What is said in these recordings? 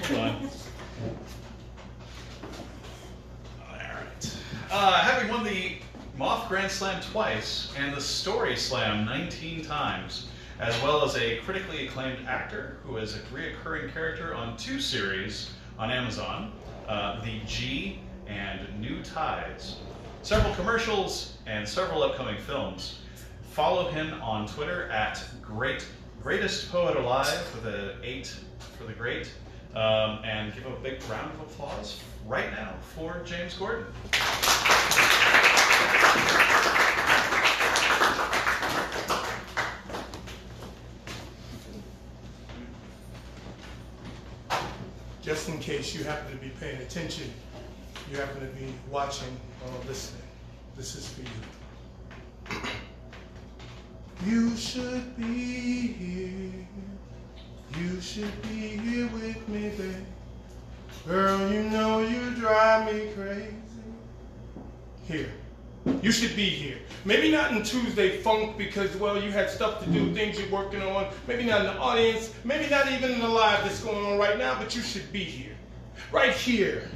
Hold on. Alright. Having won the Moth Grand Slam twice and the Story Slam 19 times, as well as a critically acclaimed actor who is a reoccurring character on 2 series on Amazon, The G and New Tides, several commercials, and several upcoming films. Follow him on Twitter at Greatest Poet Alive with an 8 for the great, and give a big round of applause right now for James Gordon. Just in case you happen to be paying attention, you happen to be watching or listening, this is for you. You should be here. You should be here with me, babe. Girl, you know you drive me crazy. Here. You should be here. Maybe not in Tuesday Funk because, well, you had stuff to do, things you're working on. Maybe not in the audience. Maybe not even in the live that's going on right now, but you should be here. Right here.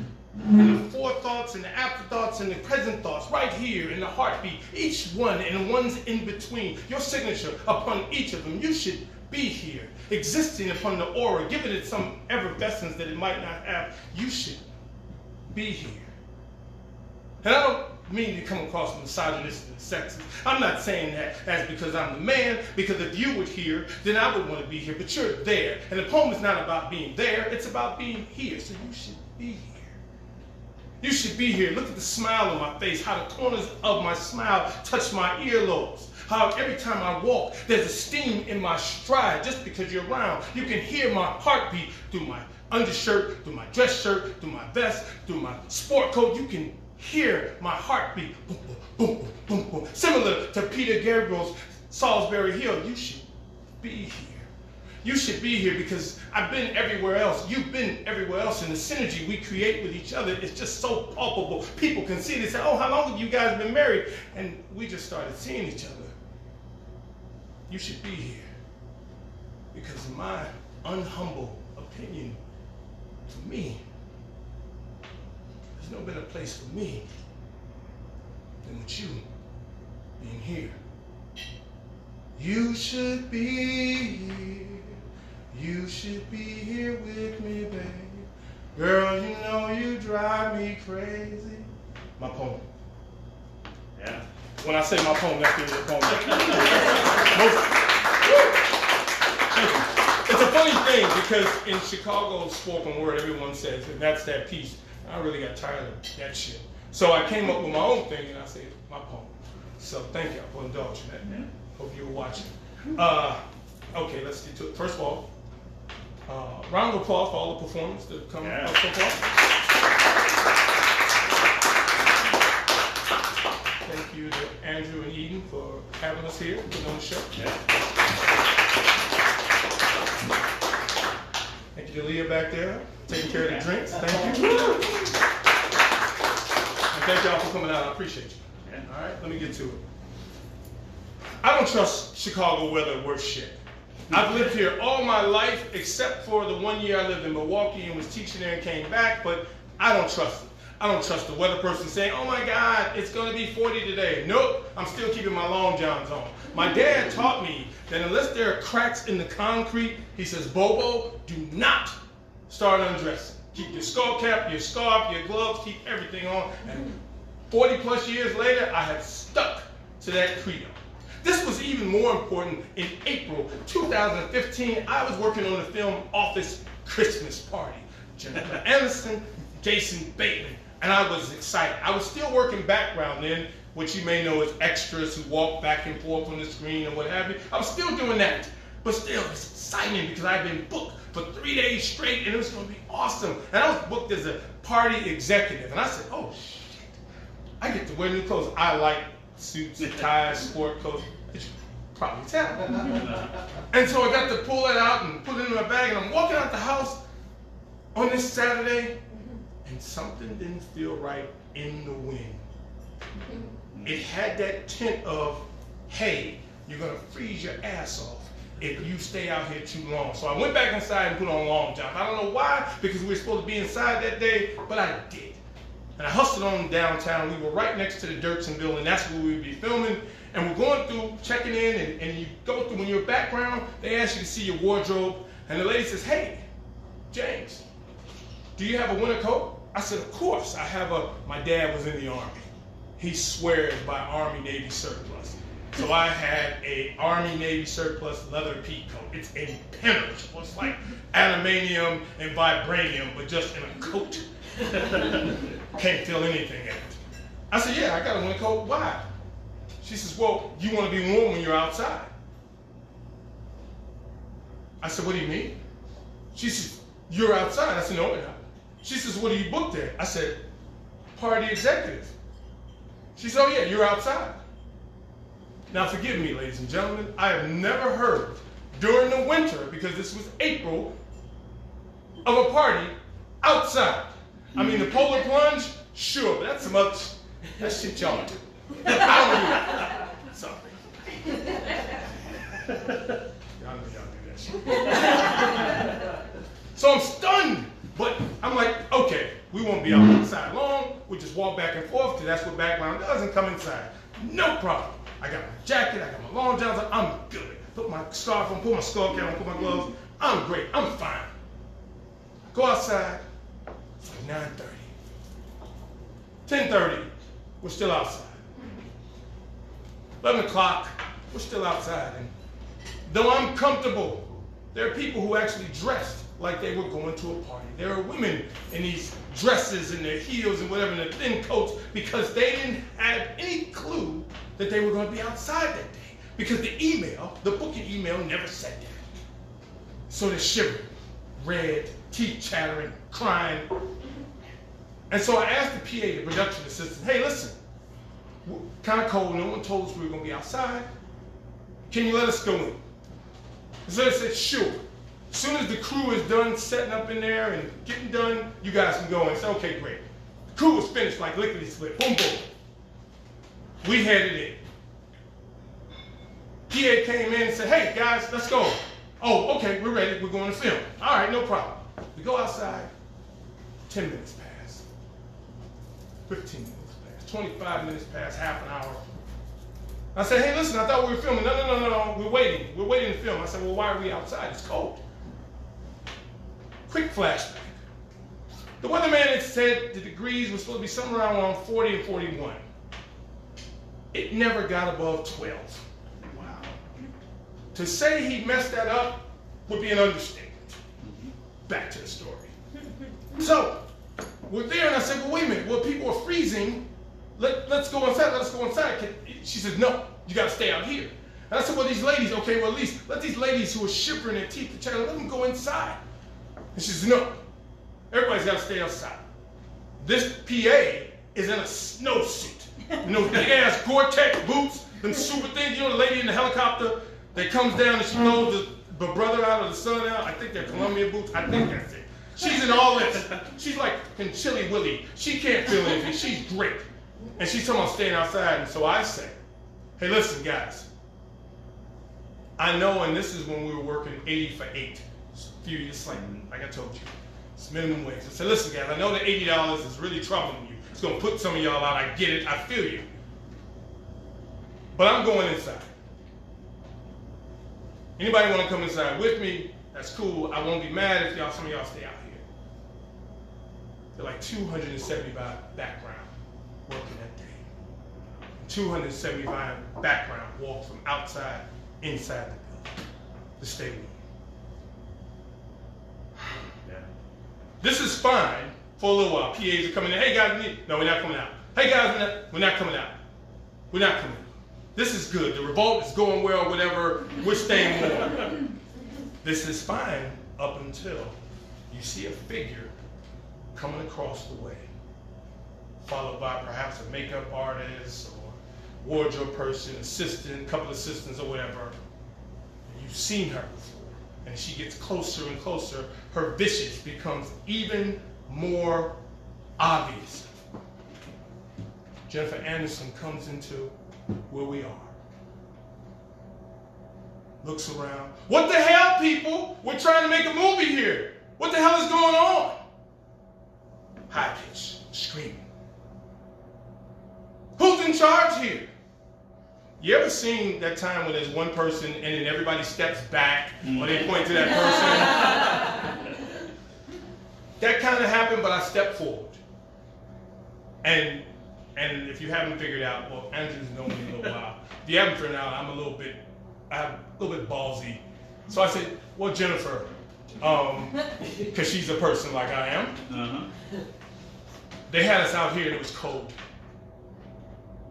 In the forethoughts and the afterthoughts and the present thoughts. Right here in the heartbeat. Each one and the ones in between. Your signature upon each of them. You should be here. Existing upon the aura. Giving it some effervescence that it might not have. You should be here. And I don't mean to come across misogynistic and sexist. I'm not saying that as because I'm the man, because if you were here, then I would want to be here, but you're there. And the poem is not about being there, it's about being here. So you should be here. You should be here. Look at the smile on my face, how the corners of my smile touch my earlobes. How every time I walk, there's a steam in my stride just because you're around. You can hear my heartbeat through my undershirt, through my dress shirt, through my vest, through my sport coat. You can hear my heartbeat, boom, boom, boom, boom, boom, boom. Similar to Peter Gabriel's Salisbury Hill. You should be here. You should be here because I've been everywhere else. You've been everywhere else, and the synergy we create with each other is just so palpable. People can see this. Say, oh, how long have you guys been married? And we just started seeing each other. You should be here because in my unhumble opinion, for me, there's no better place for me than with you being here. You should be here. You should be here with me, babe. Girl, you know you drive me crazy. My poem. Yeah. When I say my poem, that's the end of the poem. It's a funny thing because in Chicago spoken word, everyone says, and that's that piece. I really got tired of that shit. So I came up with my own thing and I said, my poem. So thank y'all for indulging that. Yeah. Hope you were watching. Okay, let's get to it. First of all, round of applause for all the performers that have come up so far. Thank you to Andrew and Eden for having us here, putting on the show. Yeah. Thank you to Leah back there, taking care of the drinks. Thank you. And thank y'all for coming out. I appreciate you. Yeah. All right, let me get to it. I don't trust Chicago weather worth shit. I've lived here all my life except for the 1 year I lived in Milwaukee and was teaching there and came back, but I don't trust it. I don't trust the weather person saying, oh my God, it's gonna be 40 today. Nope, I'm still keeping my long johns on. My dad taught me that unless there are cracks in the concrete, he says, Bobo, do not start undressing. Keep your skull cap, your scarf, your gloves, keep everything on. And 40 plus years later, I have stuck to that credo. This was even more important in April 2015. I was working on the film Office Christmas Party. Jennifer Aniston, Jason Bateman, and I was excited. I was still working background then, which you may know as extras who walk back and forth on the screen or what have you. I was still doing that, but still it's exciting because I'd been booked for 3 days straight and it was going to be awesome. And I was booked as a party executive, and I said, oh shit, I get to wear new clothes. I like suits and ties, sport coats. You probably tell. And so I got to pull it out and put it in my bag, and I'm walking out the house on this Saturday, and something didn't feel right in the wind. It had that tint of, hey, you're gonna freeze your ass off if you stay out here too long. So I went back inside and put on long johns. I don't know why, because we were supposed to be inside that day, but I did. And I hustled on downtown. We were right next to the Dirksen building. That's where we would be filming. And we're going through, checking in, and you go through, when you're background, they ask you to see your wardrobe. And the lady says, hey, James, do you have a winter coat? I said, of course. My dad was in the Army. He swears by Army Navy surplus. So I had a Army Navy surplus leather pea coat. It's impenetrable. It's like adamantium and vibranium, but just in a coat. Can't feel anything in it. I said, yeah, I got a winter coat. Why? She says, well, you want to be warm when you're outside. I said, what do you mean? She says, you're outside. I said, no, we're not. She says, what are you booked at? I said, party executive. She said, oh yeah, you're outside. Now forgive me, ladies and gentlemen, I have never heard during the winter, because this was April, of a party outside. I mean, the polar plunge, sure, but that's some other, that shit y'all do. I don't do that. Sorry. Y'all know y'all do that shit. So I'm stunned, but I'm like, okay, we won't be outside long. We just walk back and forth, because that's what background does, and come inside. No problem. I got my jacket, I got my long johns, I'm good. Put my scarf on, put my skull cap on, put my gloves. I'm great, I'm fine. I go outside, it's like 9:30. 10:30, we're still outside. 11 o'clock, we're still outside. And though I'm comfortable, there are people who actually dressed like they were going to a party. There are women in these dresses and their heels and whatever, and their thin coats, because they didn't have any clue that they were going to be outside that day. Because the email, the booking email, never said that. So they're shivering, red, teeth chattering, crying. And so I asked the PA, the production assistant, hey, listen, kind of cold, no one told us we were going to be outside. Can you let us go in? And so they said, sure. As soon as the crew is done setting up in there and getting done, you guys can go in. I said, okay, great. The crew was finished like lickety-split. Boom, boom. We headed in. PA came in and said, hey, guys, let's go. Oh, okay, we're ready. We're going to film. All right, no problem. We go outside. 10 minutes pass. 15 minutes pass. 25 minutes pass, half an hour. I said, hey, listen, I thought we were filming. No, we're waiting. We're waiting to film. I said, well, why are we outside? It's cold. Quick flashback. The weatherman had said the degrees were supposed to be somewhere around 40 and 41. It never got above 12. Wow. To say he messed that up would be an understatement. Back to the story. So, we're there, and I said, well, wait a minute. Well, people are freezing. Let's go inside. Let us go inside. She said, no, you got to stay out here. And I said, well, these ladies, okay, well, at least let these ladies who are shivering their teeth and chattering, let them go inside. And she said, no, everybody's got to stay outside. This PA is in a snowsuit. You know, big-ass Gore-Tex boots, them super things. You know, the lady in the helicopter that comes down and she blows the brother out of the sun out. I think they're Columbia boots. I think that's it. She's in all this. She's like in Chilly Willy. She can't feel anything. She's great. And she's talking about staying outside. And so I say, hey, listen, guys. I know, and this is when we were working 80 for 8. A few years like I told you. It's minimum wage. I said, listen, guys, I know that $80 is really troubling you. It's going to put some of y'all out. I get it. I feel you. But I'm going inside. Anybody want to come inside with me? That's cool. I won't be mad if some of y'all stay out here. There are like 275 background working that day. 275 background walk from outside inside the building, the stadium. Yeah. This is fine for a little while. PAs are coming in. Hey guys, no, we're not coming out. Hey guys, we're not coming out. We're not coming out. This is good. The revolt is going well, whatever. We're staying warm. This is fine up until you see a figure coming across the way, followed by perhaps a makeup artist or wardrobe person, assistant, couple assistants or whatever. You've seen her before. And as she gets closer and closer, her visage becomes even more obvious. Jennifer Anderson comes into where we are. looks around. What the hell, people? We're trying to make a movie here. What the hell is going on? High pitch, screaming. Who's in charge here? You ever seen that time when there's one person and then everybody steps back or they point to that person? That kind of happened, but I stepped forward. And if you haven't figured out, well, Andrew's known me a little while. If you haven't figured out, I'm a little bit ballsy. So I said, well, Jennifer, because she's a person like I am. They had us out here and it was cold.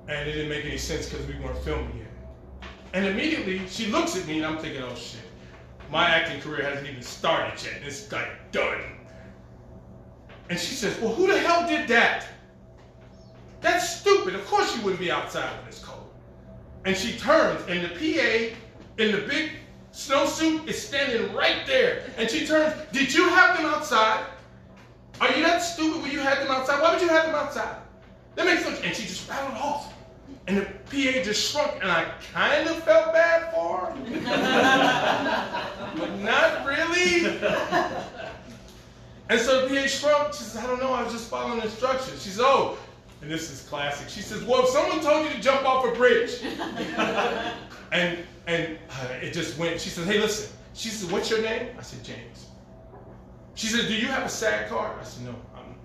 And it didn't make any sense because we weren't filming yet. And immediately she looks at me and I'm thinking, oh shit, my acting career hasn't even started yet. It's like done. And she says, well, who the hell did that? That's stupid. Of course you wouldn't be outside when it's cold. And she turns and the PA in the big snowsuit is standing right there. And she turns, did you have them outside? Are you that stupid when you had them outside? Why would you have them outside? That makes sense. And she just rattled off. And the PA just shrunk, and I kind of felt bad for her. But not really. And so the PA shrunk. She says, I don't know, I was just following instructions. She says, oh, and this is classic. She says, well, if someone told you to jump off a bridge. and it just went. She says, hey, listen. She says, what's your name? I said, James. She said, do you have a SAG card? I said, no,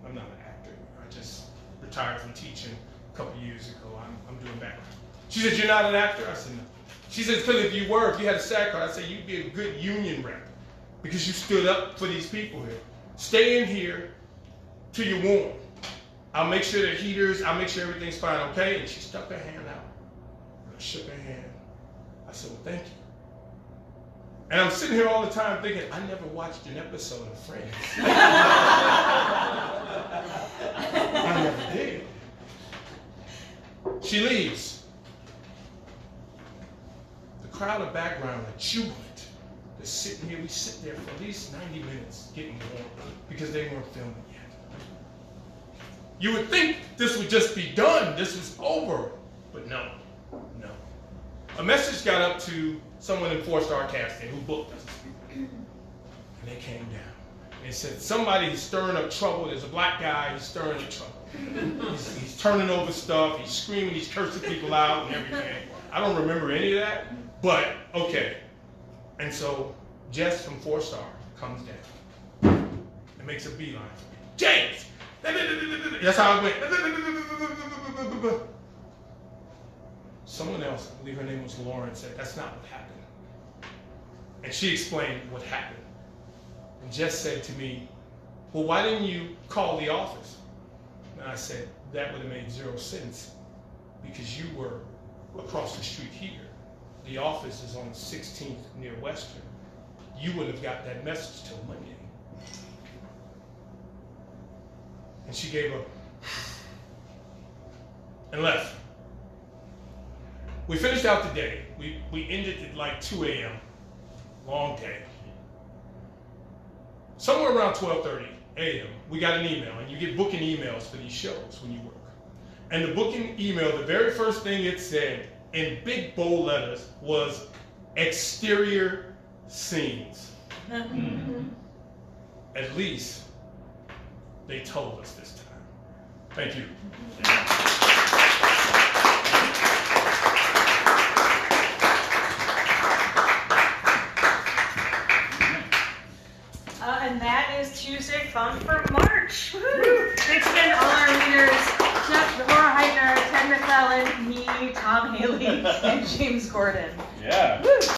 I'm not an actor. I just retired from teaching a couple years ago. I'm doing background. She said, you're not an actor? I said, no. She said, because if you had a SAG card, I said, you'd be a good union rep because you stood up for these people here. Stay in here till you're warm. I'll make sure the heaters, I'll make sure everything's fine, okay? And she stuck her hand out. And I shook her hand. I said, well, thank you. And I'm sitting here all the time thinking, I never watched an episode of Friends. I never did. She leaves. The crowd of background are jubilant. They're sitting here. We sit there for at least 90 minutes getting warm because they weren't filming yet. You would think this would just be done. This was over. But no. A message got up to someone in 4-Star Casting who booked us. And they came down. They said, somebody's stirring up trouble. There's a black guy, he's stirring up trouble. He's turning over stuff, he's screaming, he's cursing people out and everything. I don't remember any of that, but okay. And so Jess from 4-Star comes down and makes a beeline for me. James! That's how it went. Someone else, I believe her name was Lauren, said, that's not what happened. And she explained what happened. And Jess said to me, well, why didn't you call the office? And I said, that would have made 0 sense because you were across the street here. The office is on 16th near Western. You wouldn't have got that message till Monday. And she gave up and left. We finished out the day. We ended at like 2 a.m. Long day. Somewhere around 12:30 a.m., we got an email, and you get booking emails for these shows when you work. And the booking email, the very first thing it said in big bold letters was exterior scenes. At least they told us this time. Thank you. And that is Tuesday Fun for March. Woo-hoo. Thanks again to all our leaders, Jeff, Deborah Heitner, Ted McClellan, me, Tom Haley, and James Gordon. Yeah. Woo.